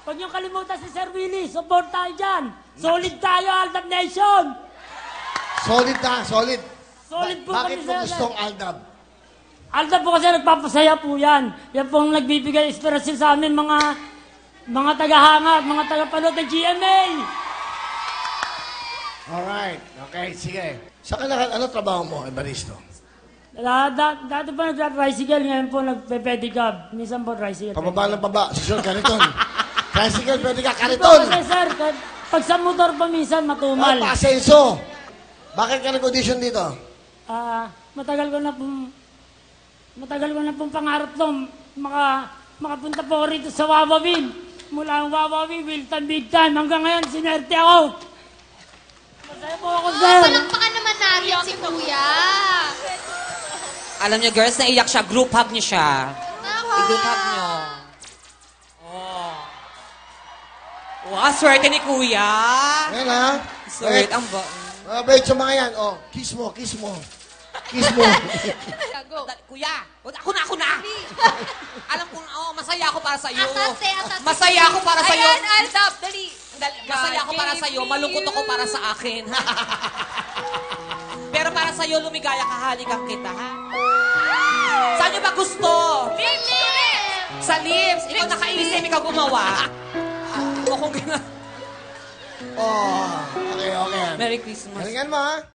Huwag niyong kalimutan si Sir Willie. Support tayo dyan. Solid tayo, Aldab Nation. Solid na, solid. Solid po Bakit kami mo sa gustong Aldab? Aldab po kasi nagpapasaya po yan. Yan po ang nagbibigay inspirasyon sa amin, mga tagahanga, mga tagapanood ng GMA. Alright, okay, sige. Sa kailangan, ano trabaho mo, Evaristo? Dati po nag-tricycle, ngayon po nagpe-pedicab. Minsan po tricycle. Pababa ng baba, susunod kariton. Tricycle, pwede ka Po, kariton. kasi sir, pag sa motor pa minsan matumal. Pasenso. Bakit ka nag-audition dito? Matagal ko na pong pangarap to, makapunta po ako rito sa Wawawin. Mula ang Wawawin, Wilton Big Time, hanggang ngayon, sinerte ako. Masaya po ako, sir. Palakpakan naman natin si Kuya. Alam niyo, girls, naiyak siya. Group hug niyo siya. I-group hug niyo. Oh. Wow, swerte ni Kuya. Ayan ha. Swerte ang ba... Wait sa mga yan. Oh, kiss mo, kiss mo. Kiss mo. Kuya, ako na. Alam ko, masaya ako para sa'yo. Asase. Masaya ako para sa'yo. Ayan, Aldab, dali. Masaya ako para sa'yo. Malungkot ako para sa akin. Pero para sa'yo, lumigaya ka, halikan kita, ha? Saan niyo ba gusto? Lips! Sa lips. Ikaw nakaisip, ikaw gumawa. O kung gano'n. Oh, okay, okay. Merry Christmas. Galingan mo ha.